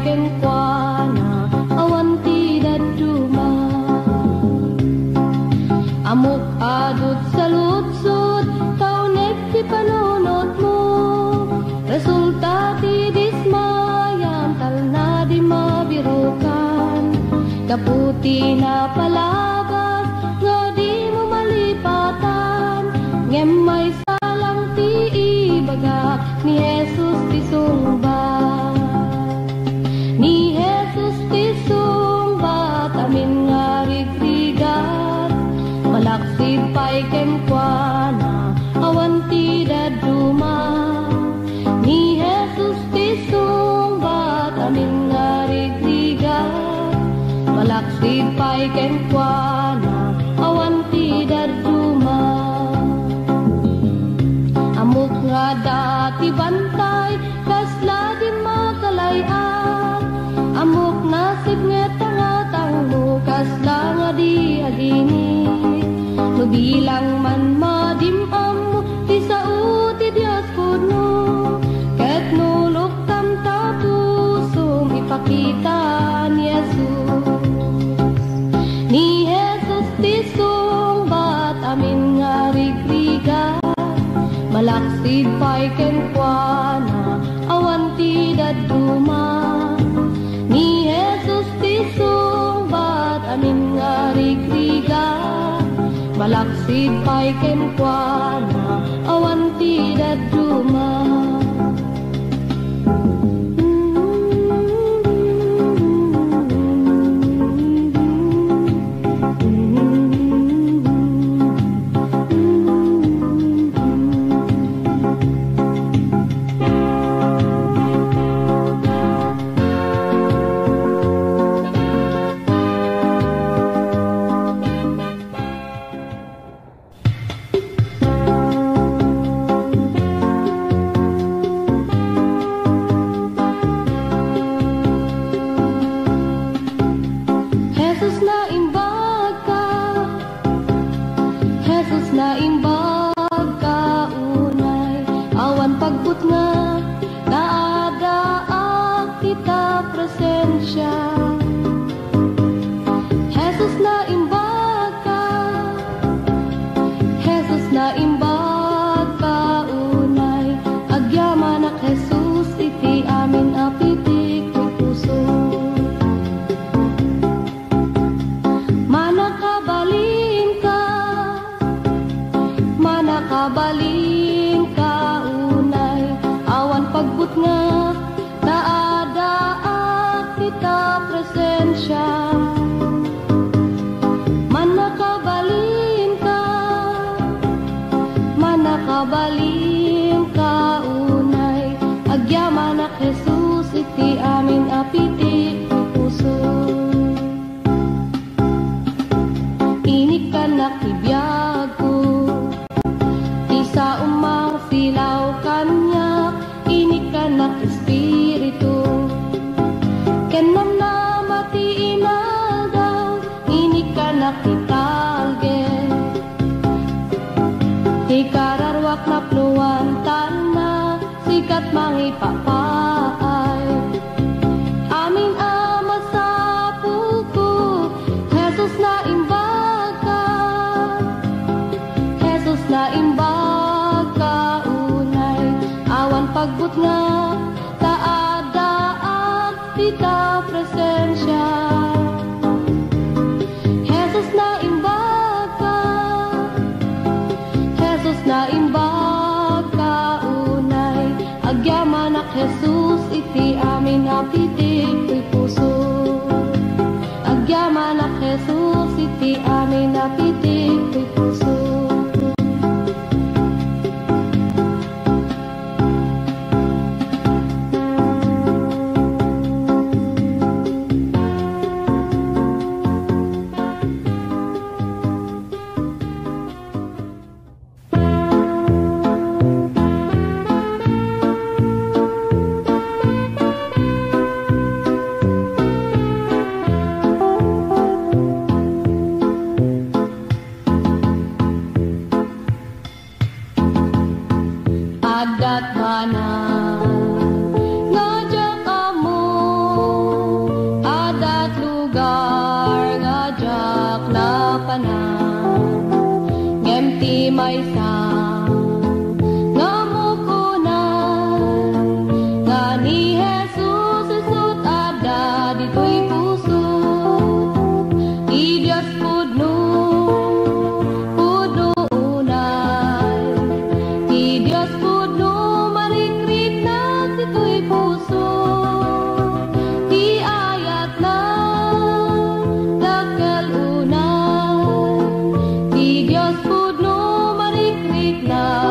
kenkwana awan tidak duma. Amok adut sa lutsud kaunek ti panunot mo. Resulta ti dismayan talna di mabirukan. Kaputi na palabas nga di mo malipatan. Ngem may salang ti ibaga ni Jesus ti sungbat. Ni Jesus ti sungbat amin nga rigrigat. Malaksid pa'y kenkwana awan ti daduma. Ni Jesus ti sungbat amin nga rigrigat. Malaksid pa'y kenkwana awan ti daduma. Amok nga dati bantay kasla di makalayan. Amok nasib nga tangatang mo kasla nga di aginit. Nubilang man madimam mo ti sao ti Dios kuno. Ket nulok tam tapusum ipakita ni Jesus. Ni Jesus ti sungbat amin nga rigrigat. Malaksid pa'y kenkwana awan ti daduma. Ni Jesus ti sungbat amin nga rigrigat. Malaksid pa'y kenkwana awan ti daduma. Adat mana ngajak kamu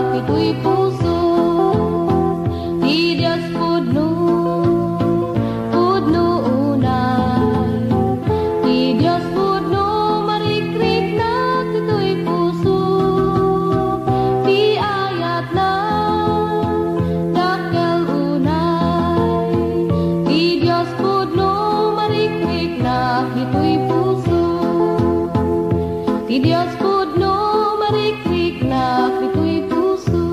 kito'y puso. Ti Diyos pudno unay. Ti Diyos pudno marikrik na kito'y puso. Ti ayat na dakkel unay. Ti Diyos pudno marikrik na kito'y puso. Ti Diyos pudno marikrik na kito'y puso.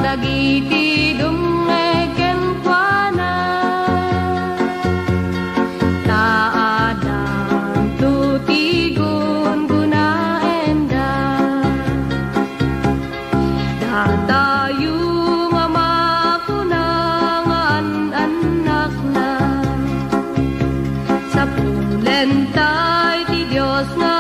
dagiti dumegen kuana taadang tutigun guna enda datayu ngamakunangan anak na sa pulentay ti Diyos nga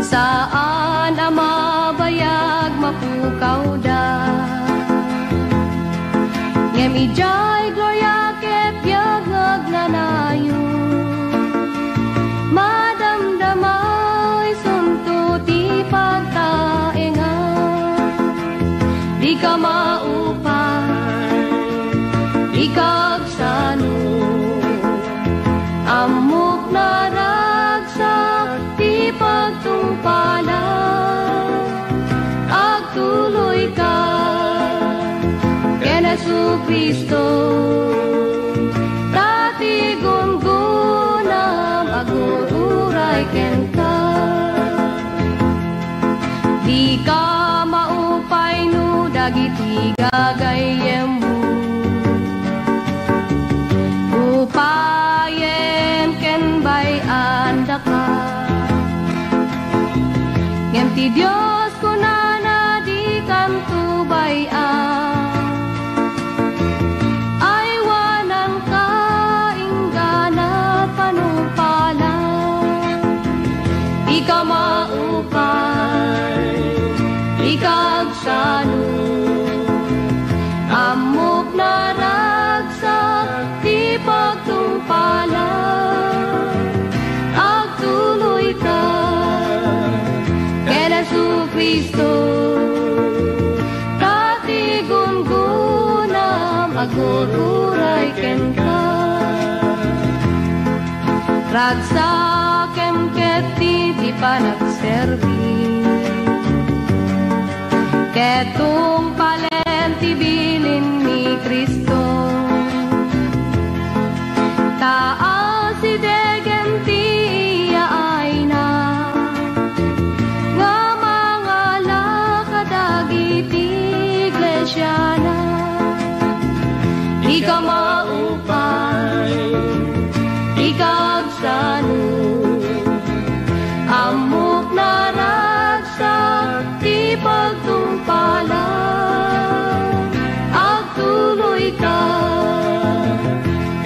saan ang mabayag mapukaw da ngem ijay gloria ket biagag nanayo madamdamay sunto ti pagtaenga di ka maupay di kagsano amok na ragsak ti pagtungpala agtuloy ka ken Jesucristo dati gungunam agururay ken ka di ka maupay no dagiti gagayem mo upayen ken bayan da ka ngem ti Dios kunana di kanto bayan ay wanan ka inggana panupala di ka maupay di kagsano amok na ragsak di pagtungpala agtuloy ka ken Jesucristo dati gungunam agururay ken ka ragsakem ket ti panagserbi ketong palenti bilin ni Kristo taas si degen ti ay na nga mga lakadagiti iglesia na di ka maupay di kagsano amok na ragsak ti pagtungpala agtuloy ka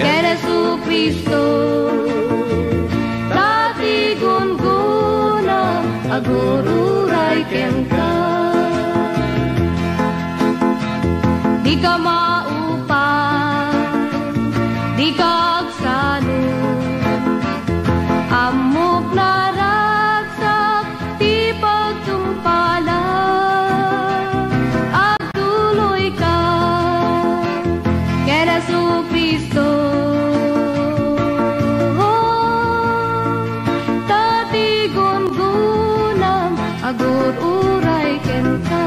ken Jesucristo dati gungunam agururay ken ka di ka maupay di kagsano amok na ragsak ti pagtungpala agtuloy ka ken Jesucristo dati gungunam agururay ken ka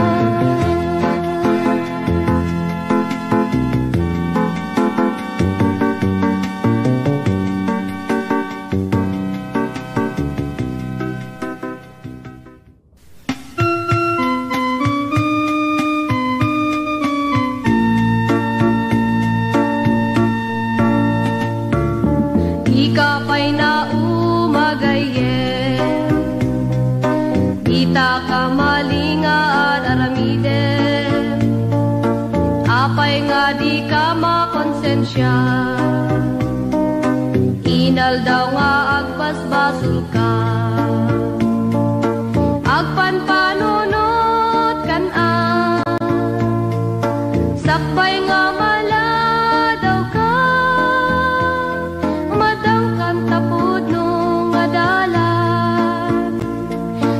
siya. Inal daw nga agbasbasol ka, agpanpanunot kan sakbay nga mala daw ka, umadang kan tapod no nga dalan.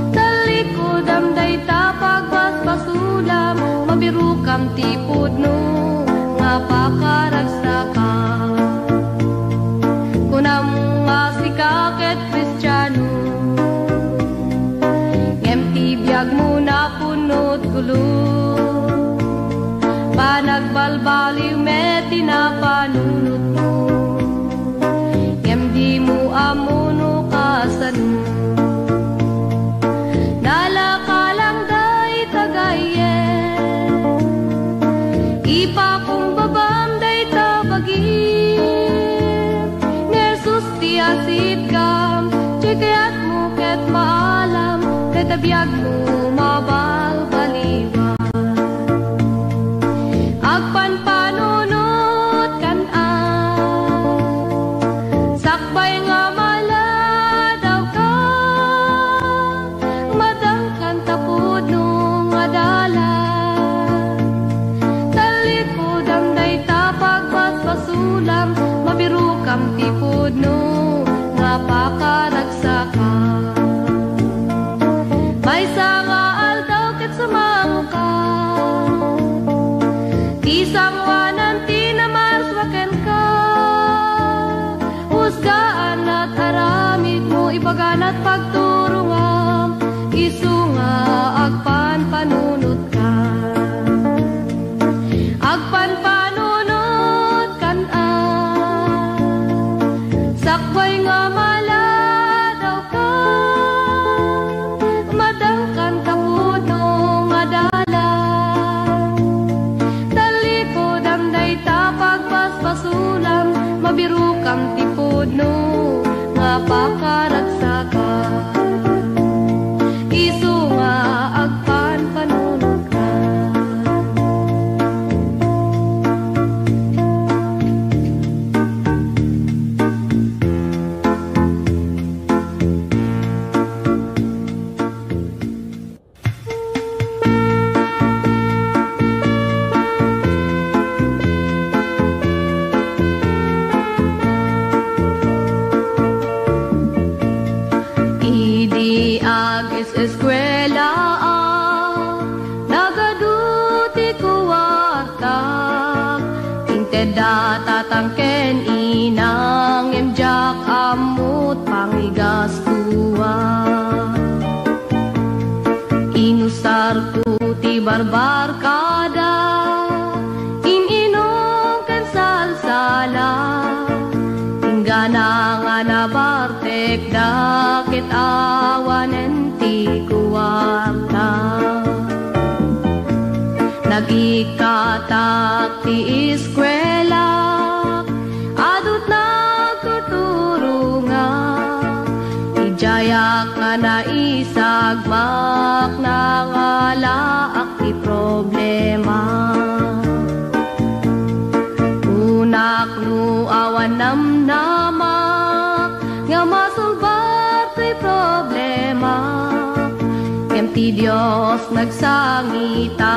Talikod amday tapag basbasulam, mabiru kam tipod no nga pakaragsa. Kunam nga si kaket Kristiyano, empty biyag mo na punot gulo, panagbalbaliw met tinapanunot mo, di mo amuno kasano. Nalakalang day tagayen, ipakumbabam day tabagin, asid kam, cikayat mo ket maalam, ket abiyag mo mabalbaliwan. Agpanpanunot kan sakbay nga mala daw ka, madang kan tapod no nga dalan. Talikod ang day tapag basbasulam, mabiru kam tipod no pakaragsa. May sangaal daw ket sumamo ka, tisang wanan tinamarswaken ka, husgaan at aramid mo ibagan at pagturungam, isunga agpanpanunot ka. Agpanpanunot kan sakbay nga mala daw ka, madangkan tapod no nga dalan. Talikod amday tapag basbasulam, mabiru kam tipod no nga pakaragsa ka, isu nga agpanpanunot ka. Eskwela nagaduti kuwarta, inteda tatangken inang emjak amut pangigas kuwa. Inusar ku ti barbar kada, ininom ken salsala, tinggana nga nabartek dakit awanen kuwarta. Nagikatak ti eskwela, adut nagtuturunga, ijayak nga naisagmak na ngalaak ti problema. Unak nu awan namnamak, nga masulbar ti problema. Ti Diyos nagsangita,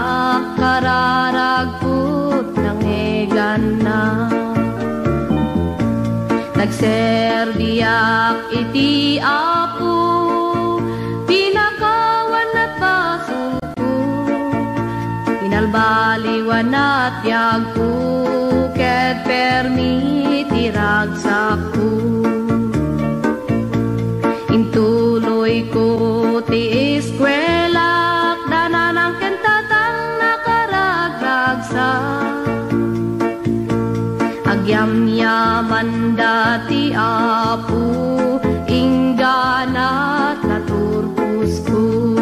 kararagput ng egan na. Nagserdiak iti apo, pinakawan at basuko, pinalbaliwan at yagpo, ket permiti ragsaku. Intuloy ko ti eskwela, dananang kentatang nakaragagsa, agyamyaman dati apo, ingganat naturpus ko.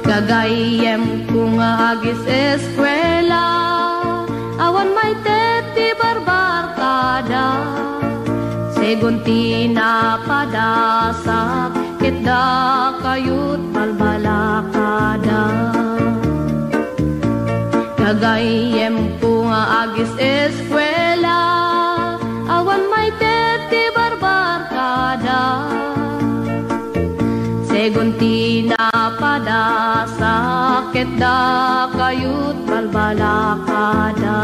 Gagayem kung agis eskwela, awan may teti barbar kada, segunti na padasak, kitda kayut balbalakada. Gagayem kung agis eskwela, awan may teti barbarkada. Segunti na pada sakit da kayut balbalakada.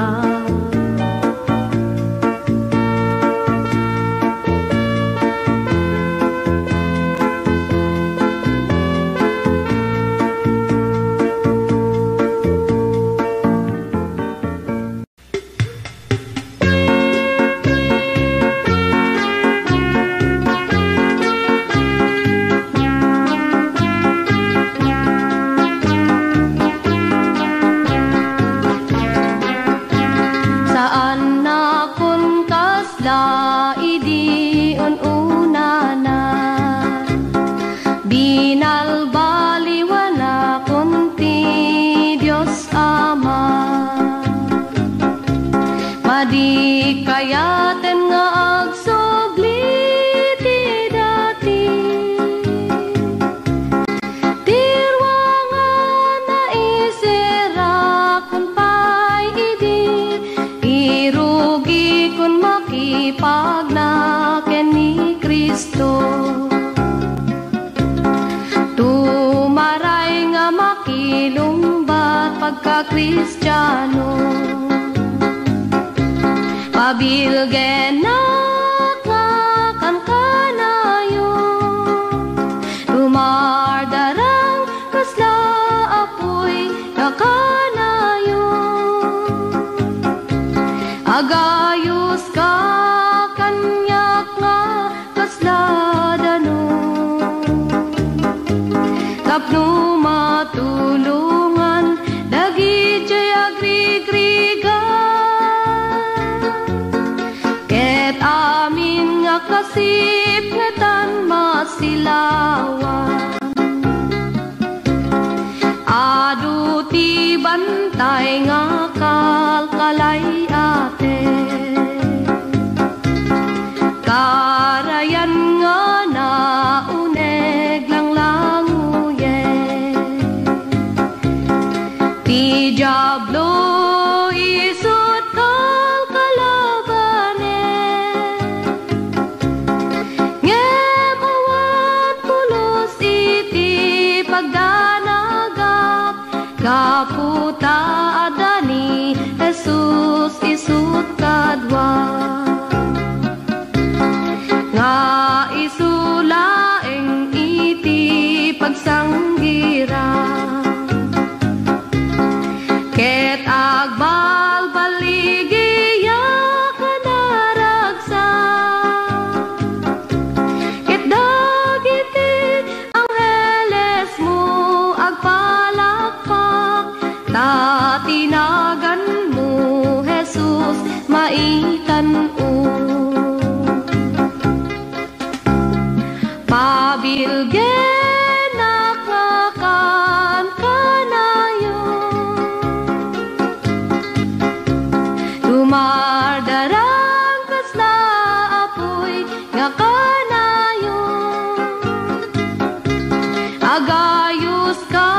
Di kayaten nga agsubliti dati, tirwangan na isira kun pa'y idi, irugi kun makipagnaken ni Kristo. Tumaray nga makilumbat pagka Kristiyano, pabilgen na kan kanayo, tumardarang kasla apoy na kanayo, agayos ka kanyak nga kasla dano, tapno matulungan dagi jay agrigriga. Amin nga kasip ngetan masilawan, adu ti bantay nga kalkalay ate, karayan nga nauneg lang languye, ti Diablo isut kaputa adani Jesus isut kadwa, nga isulaeng iti pagsanggira, ket agbal baligiya kanaragsa, ket dagiti angheles mo agpalakpak, tatinagan mo Jesus maitan-o. Pabilgen nakakan kanayo, tumardarang kasla apoy nga kanayo, agayos ka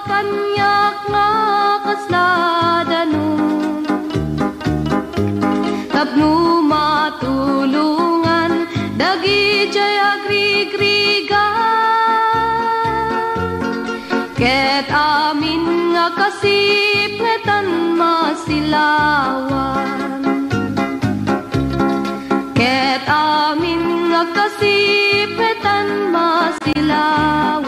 kanyak nga kasladanon, tapno matulungan dagi jay agrigriga, ket amin nga kasip ngetan masilawan, ket amin nga kasip ngetan masilawan.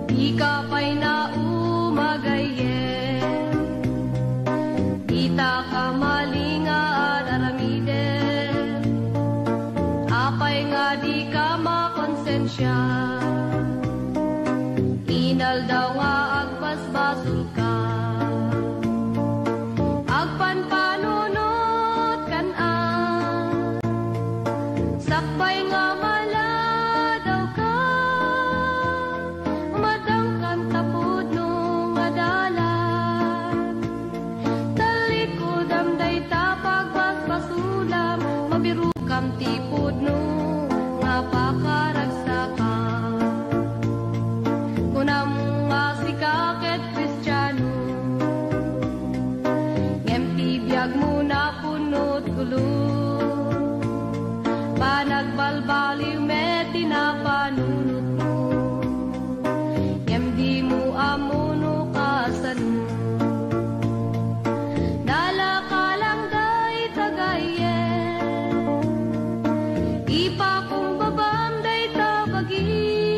Ikapay na umagayen, ita ka malinga aramiden, apay nga di ka makonsensya, inal daw nga agpas kam tipudno nga pakaragsaka. Kunam nga sikaket Kristiyano, ngem tibiyag mo na punot gulo, panagbalbaliw met tinapanunot mo, ngem di mo amuno kasano. Dala ka lang day tagayen, ipa kong babam day tabagin,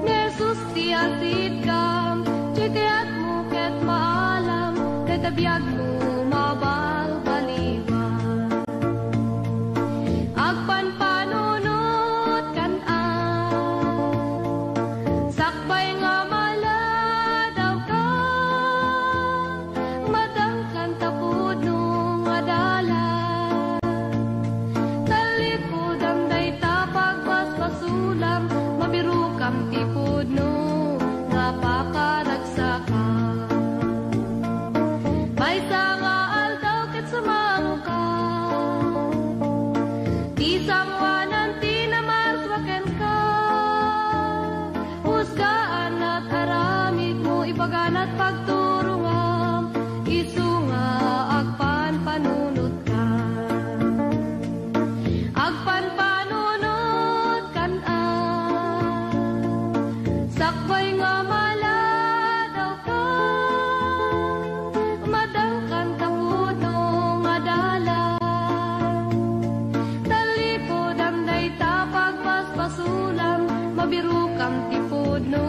Nesus ti asit kam, titiat mo ket maalam, tetabiyag mo mabalbaliwan. Agpanpanunot kan sakbay nga maladaw ka, madangkan tapudno nga dala, talikudam day tapagbasbasulam, mabiru kam tipudno nga pakaragsaka. Maysa nga aldaw ket sumaro ka, di sangwanan tinamarswaken ka, husgaan at aramid mo ipaganat pagturungam, isu nga agpanpanunot ka. Agpanpanunot kan sakbay nga maladaw ka, madangkan tapudno nga dala, talikod day tapagbasbasulam, mabiru kam tipudno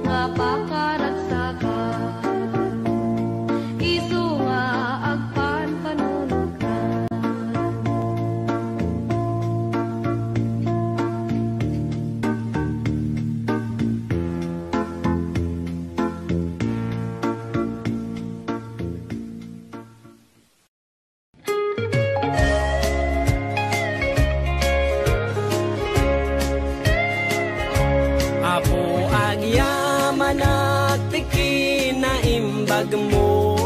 nga pakaragsaka. Isu nga agpanpanunot ka. Apo agyaman at tikin na imbag mo,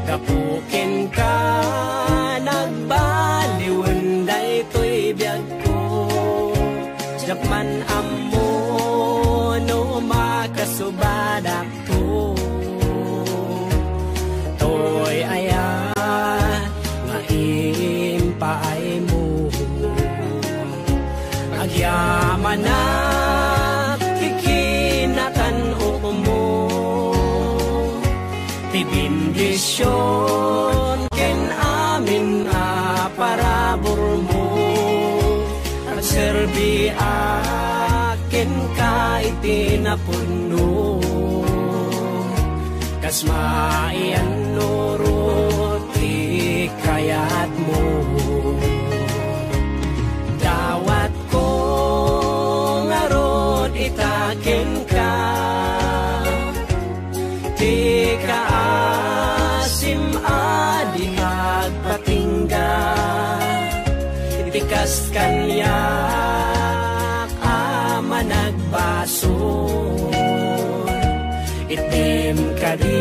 kapukin ka nagbaliwan daytoy biyag ko, japman ammo no makasubadak ko, toy aya nga impaay mo. Agyaman na kikinatan mo, tibindisyon ken amin parabor mo, at serbi akin ka itinapuno, kas maian nurut ikayat mo. Dawat ko ngarod itakin ka, di ka asim adi agpatingga, itikas kanyak ama nagbaso, itim ka di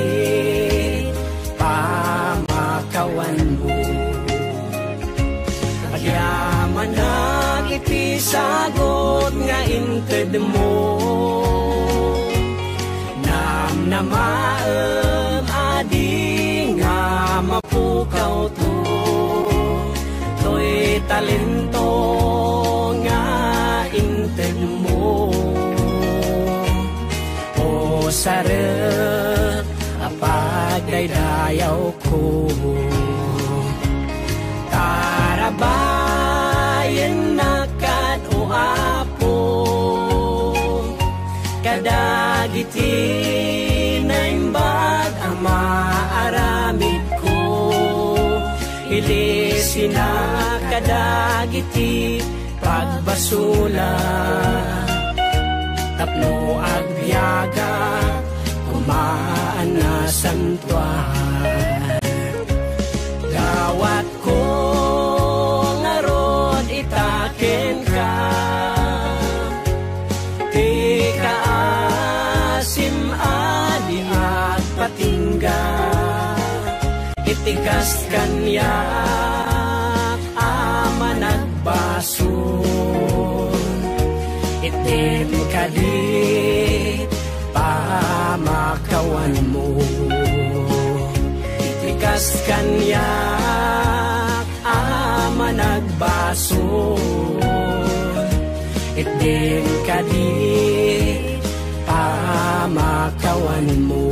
pamakawan mo. Agyaman na iti sagot nga inted mo, namnamaem adi nga mapukaw to, to'y talento nga inted mo. O sarap apagdaydayaw ko, tarabayan na kat o apo, kadagiti na imbag ang maaramid ko, ilisin na kadagiti pagbasula, tapno agbiyaga kumaan na santuan. Gawat ko ngarod itaken ka, di ka asim adi at patingga, itikas kanya Itin kadi pamakawan mo, itikas kanya ama nagbaso. Itin kadi pamakawan mo.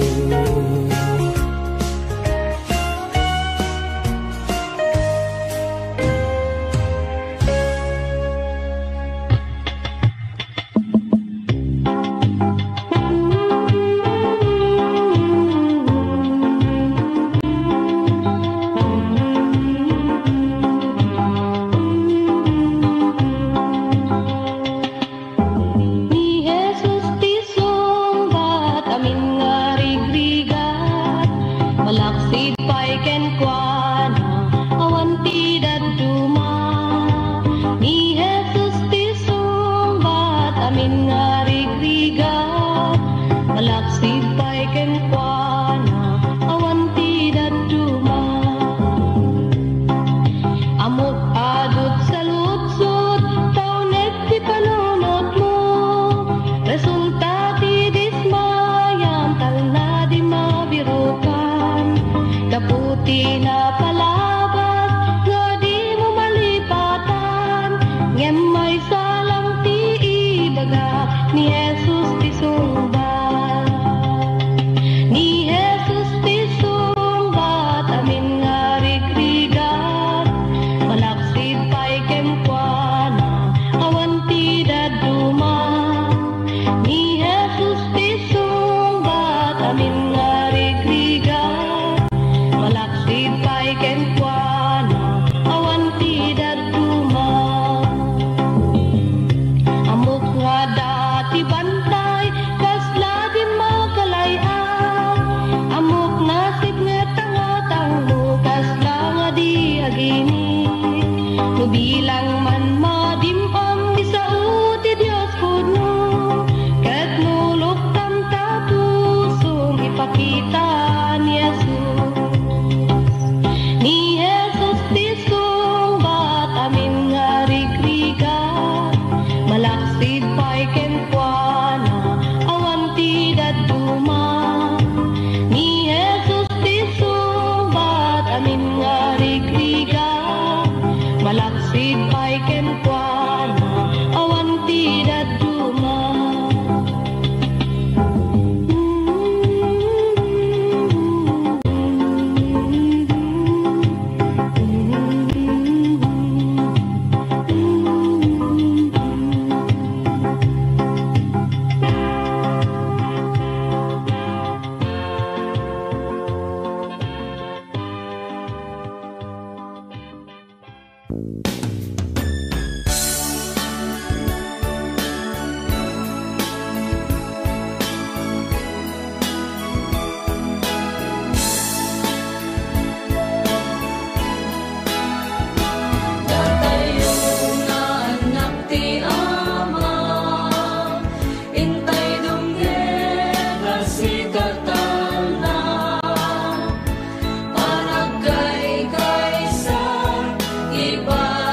Iba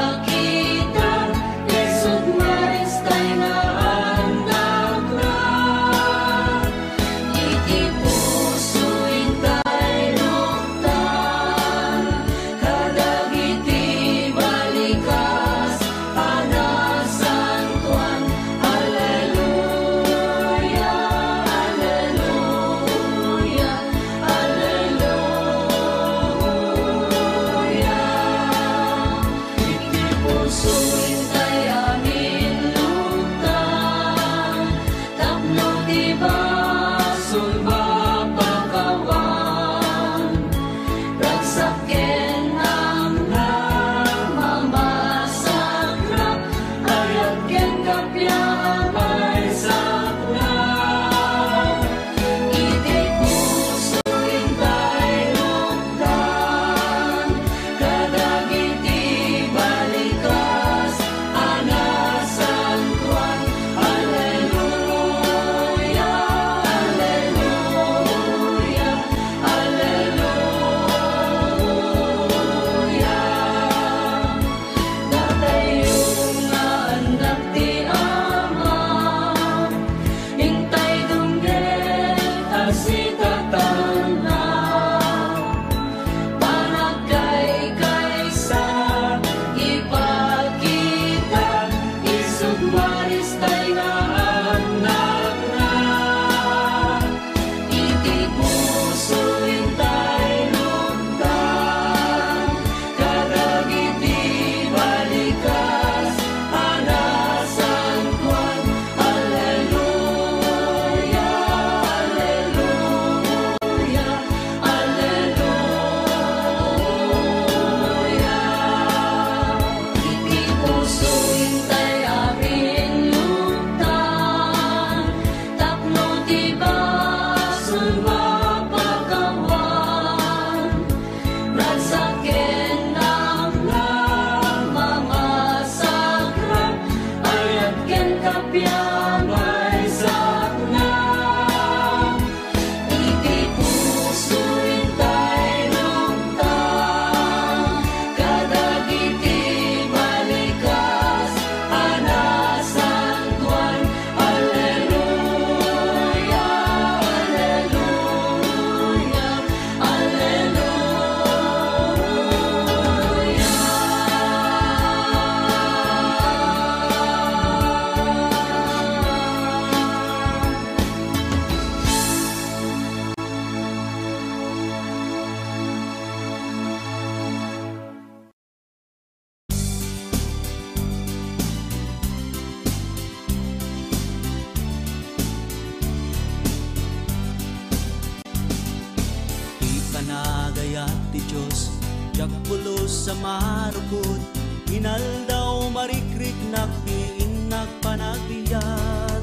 sa marukot, inaldaw marikrik naktiin nagpanagbiat.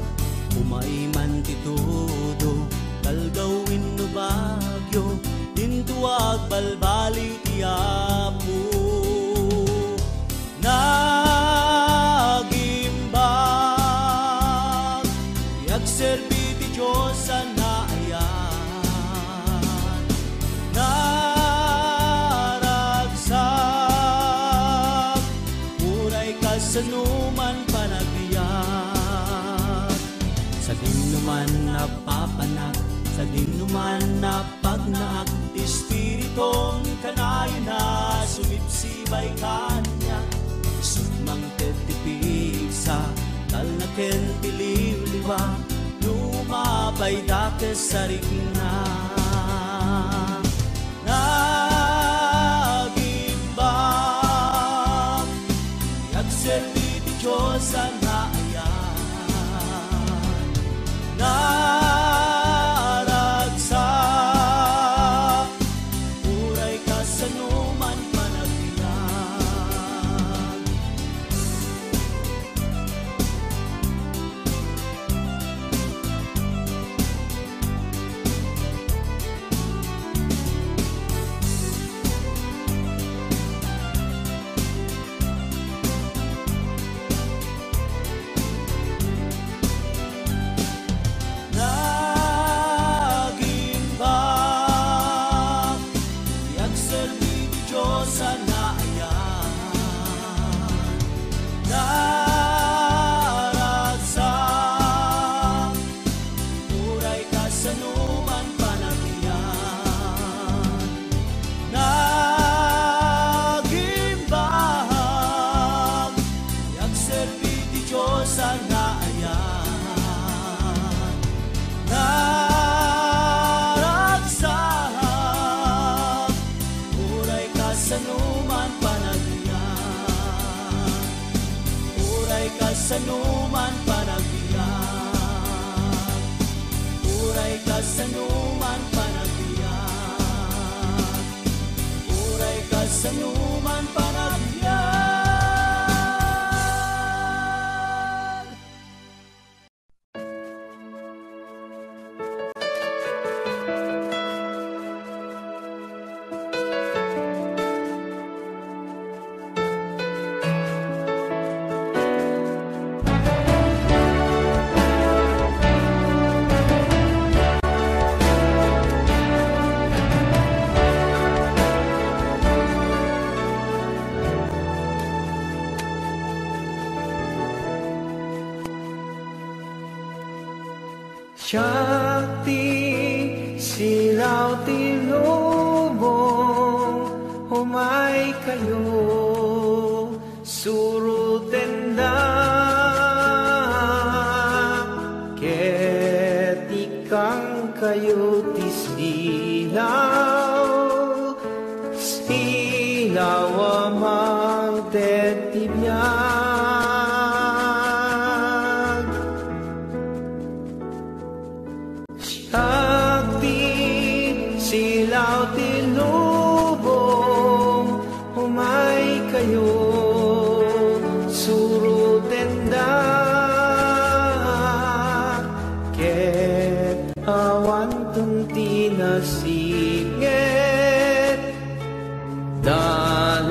Umay man titudo, kalgawin no bagyo, tintuag balbali tiyapo. Nagimbag, yagserbi ti Diyos sa naayan. Naragsak, uray ka sa numan panagbiyak. Sa dinuman napapanak, sa dinuman napagnaak, Espiritong kanayon na sumipsibay kanya. Sumang tetipig sa talnaken tiliw-liwa, lumabay dakes sa rigna. Nagimbang, yagserbi ti Diyos sa naayan. Naragsak, uray ka sa numan panagbiyak. Nagimbang, yagserbi ti Diyos sa naayan. Naragsak, uray ka sa numan panagbiyak. Nagimbang, yagserbi ti Diyos sa naayan. Naragsak, uray ka sa numan panagbiyak. Uray ka sa numan panagbiyak. Uray ka sa numan panagbiyak. Uray ka sa numan panagbiyak. Shakti silaw tilubong, humay kayo surutenda. Ket ikang kayo tisdilaw, silaw amang tetibiyag. Shakti silaw tilubong, humay kayo surutenda. Ket awan tunti na sigit, dalan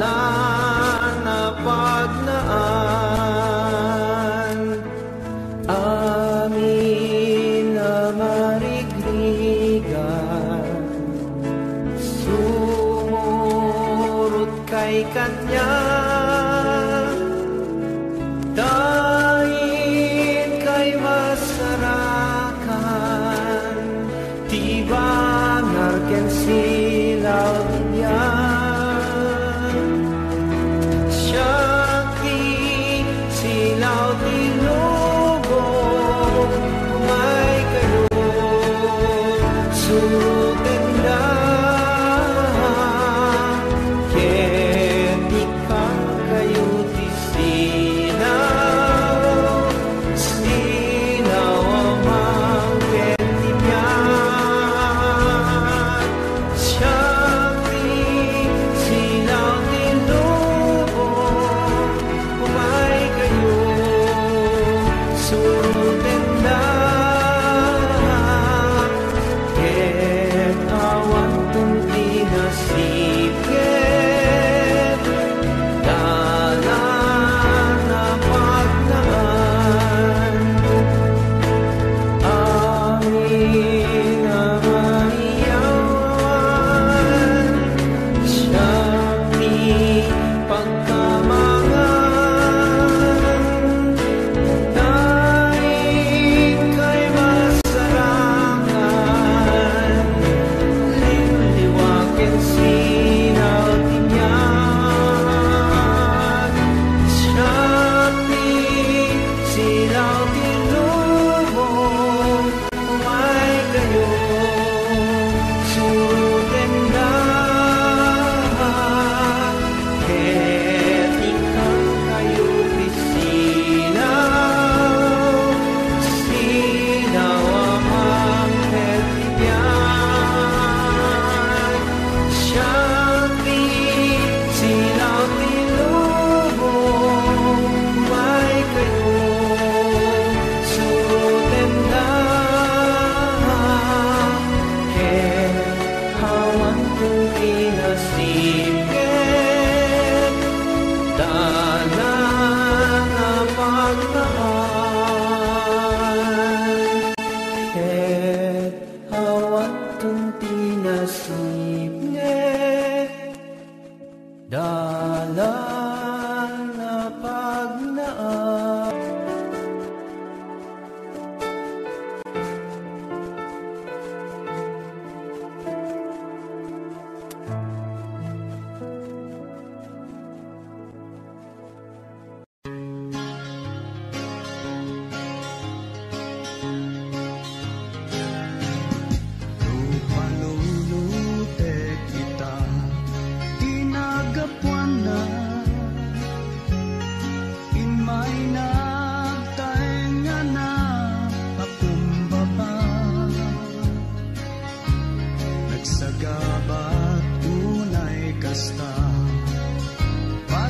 na pagnaan. Amin na marigrigan, sumurot kay kanya. Dahil kay masarakan, tiba narken silaw niya. Shakti silaw tilubong, humay kayo surutenda. Ket ikang kayo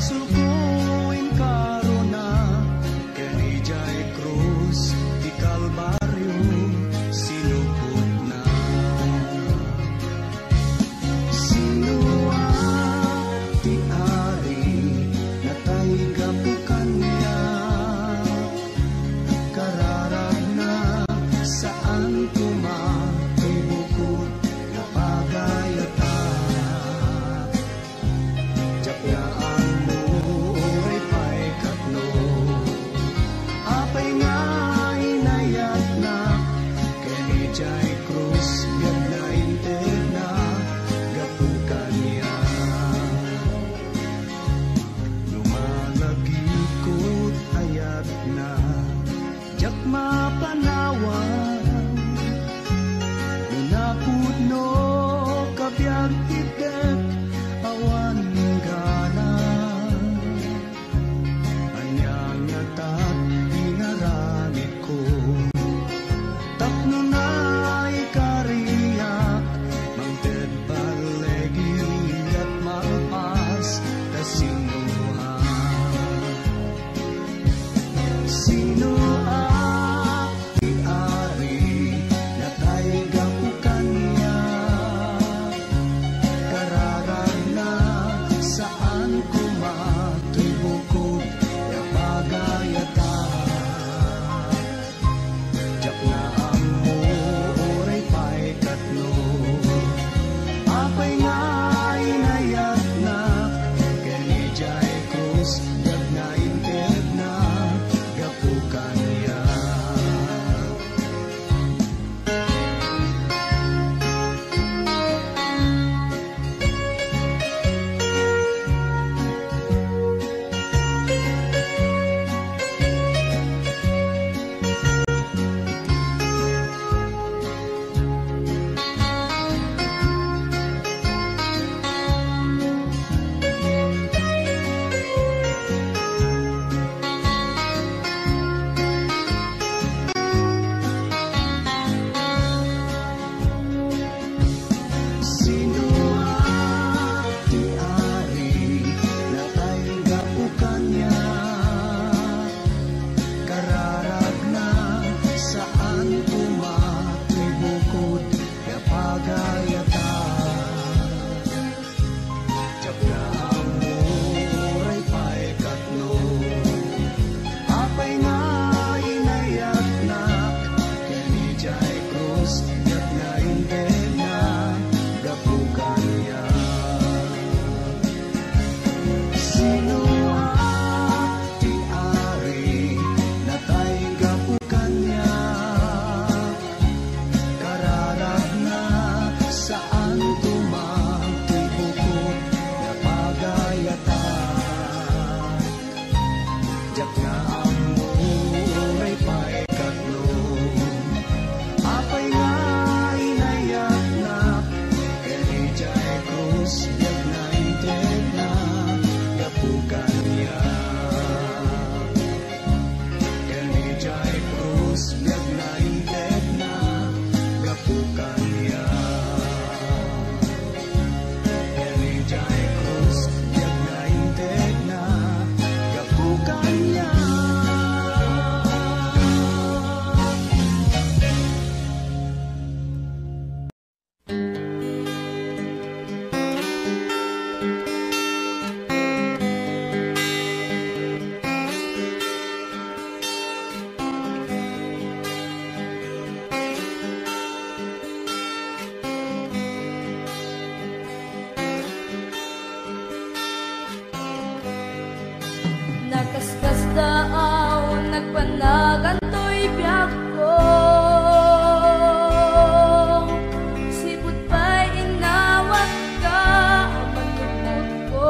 Sulkuin karuna kenijay krus di Kalbaryo sinupot na. Sinua ti ari natay gapukan niya, kararag na saan tumatibukod na pagayata. Jakyaan mo oray pa'y katlo, apay nga inayat na kenijay krus yan na inted na gapukan niya. Lumalagikot ayat na jak mapanawan, nunapud no kabiyag itet awan gana. Anyang natat inaranit ko, tapno na ikariyak, mangted balegi at malpas kasinuhan. Sino ti ari natay gapukan niya, kararag na saan kumatibukod ya pagayata. Jak na ang mo oray pa'y katlo, apay nga inayat na kenijay krus yag na inted na gapukan niya. Sino ti ari natay gapukan niya, kararag na saan tumatibukod ya pagayata. Jakyaan mo oray pa'y katlo, apay nga inayat na kenijay krus yag na inted na gapukan niya. Sino ti ari natay gapukan niya, kararag na saan tumatibukod na pagayata. Jakyaan mo oray pa'y katlo, apay nga inayat na kenijay krus yag na inted na gapukan niya. Kenijay krus yag na inted na gapukan niya. Kenijay krus yag na inted na gapukan niya. Nakaskas daaw nagpanagantoy biyak ko, sipot pa'y inawat ka matupot ko.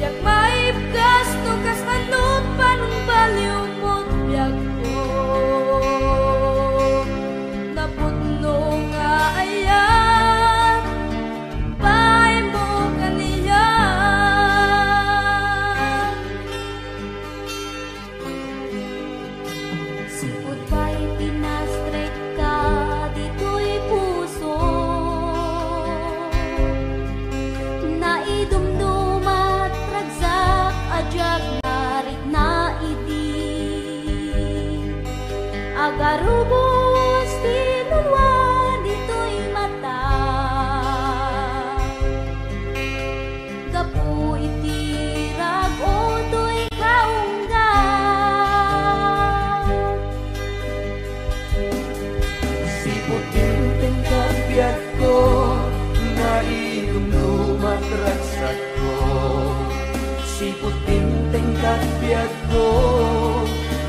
Yak maibgas nukas anong panong baliw mo't biyak ko, naputno nga ayan pa'y mo kaniya. biyag ko,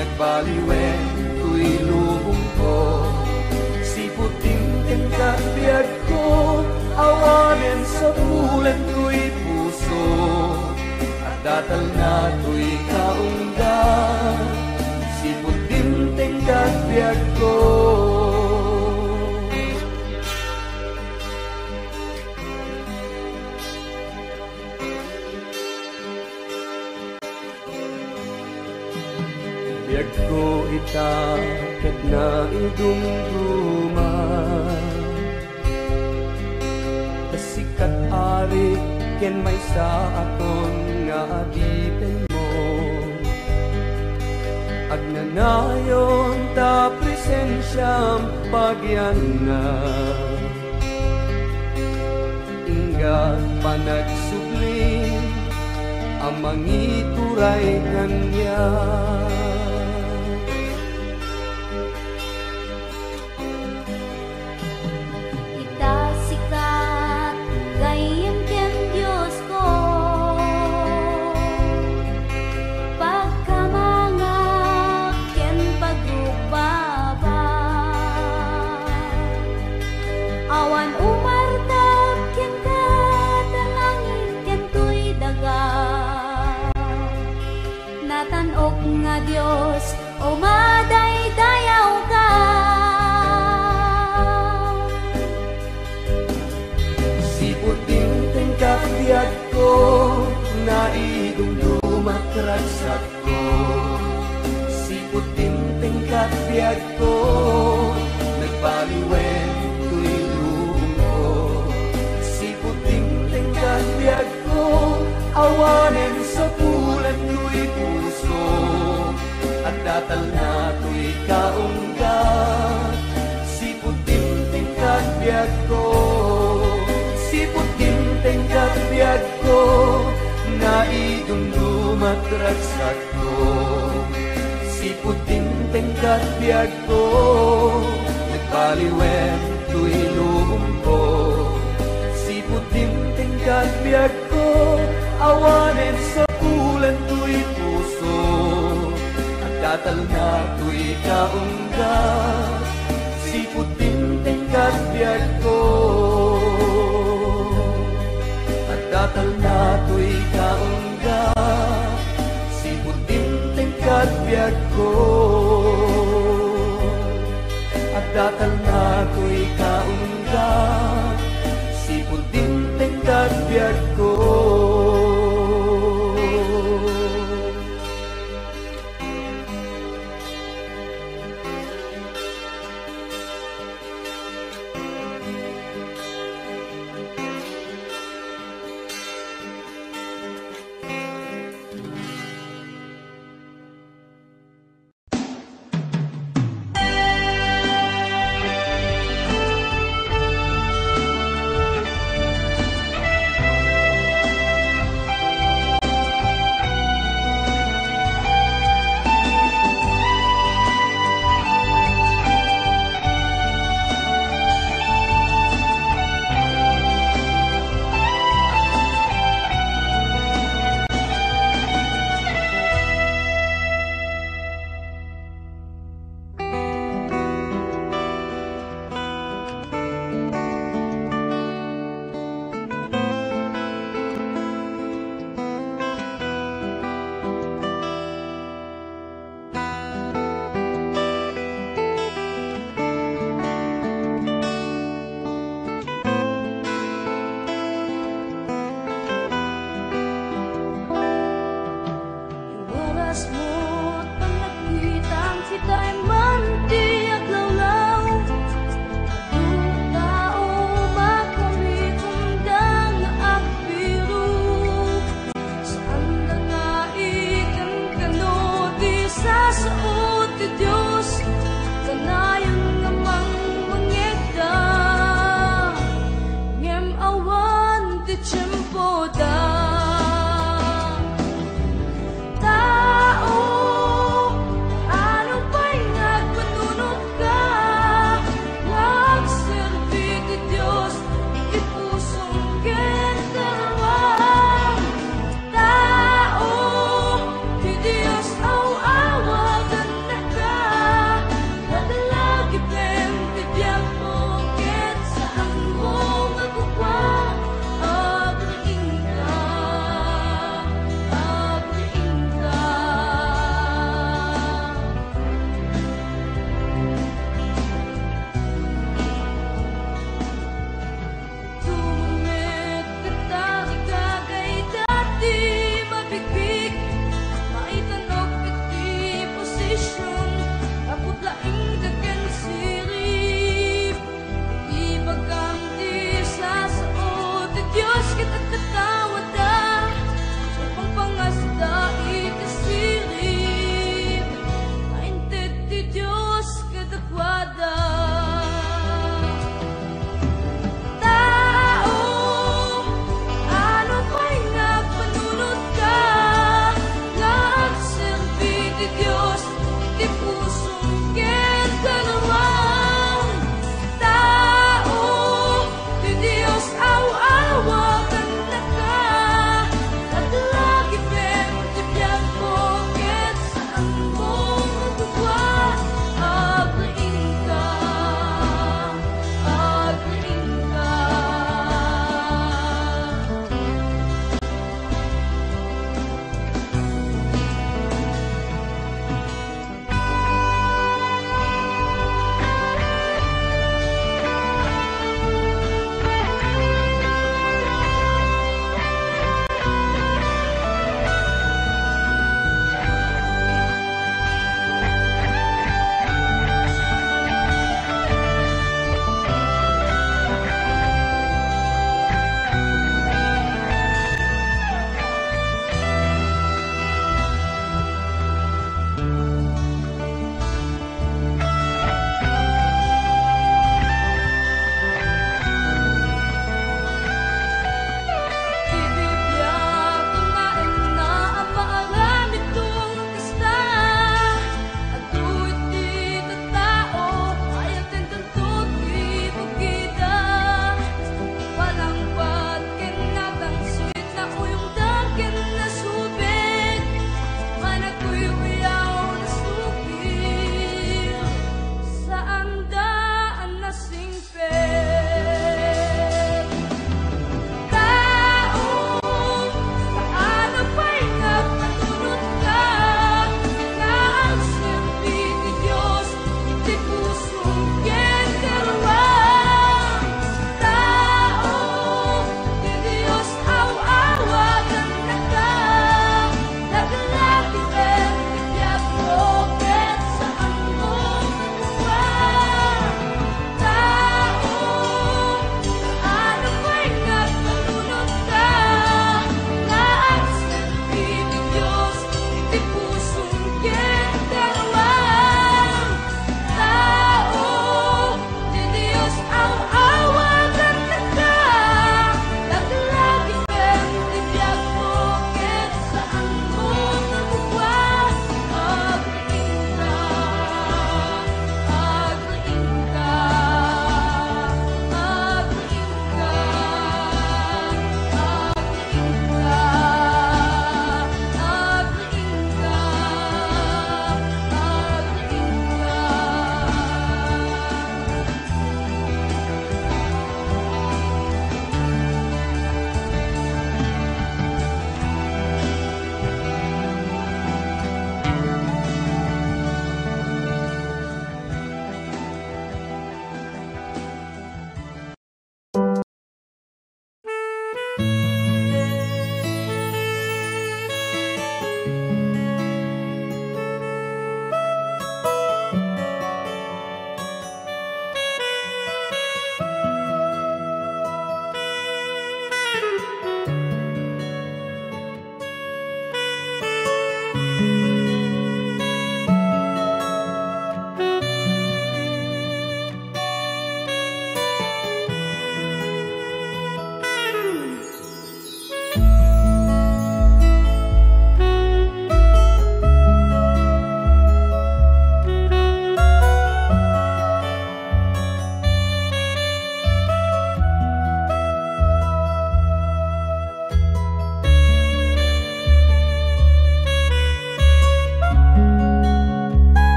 nagbaliwen tuy lubong ko. Siputing tingkat biyag ko, awanen sa bulan tuy puso. At datal na tuy kaunggan, siputing tingkat biyag ko. Biyag ko itakat na idumduma, kasikat ari ken may sa aton nga adipen mo. Agnanayon ta presensyam pagyan na, ingat panagsubling ang mangituray kanya. Natanog nga Dios, o madaydayaw ka. Siputing tingkat biyag ko, naidumdumat ragsat ko. Siputing tingkat biyag ko, nagbaliwen tuy lubong ko. Siputing tingkat biyag ko, awanen sa bulan tuy puso. At datal na tuy kaunggat, siputing tingkat biyag ko. Siputing tingkat biyag ko, naidumdumat ragsat ko. Siputing tingkat biyag ko, nagbaliwen tuy lubong ko. Siputing tingkat biyag ko, awanen sa bulan tuy puso. At datal na tuy kaunggat, siputing tingkat biyag ko. At datal na tuy kaunggat, siputing tingkat biyag ko. At datal na tuy kaunggat,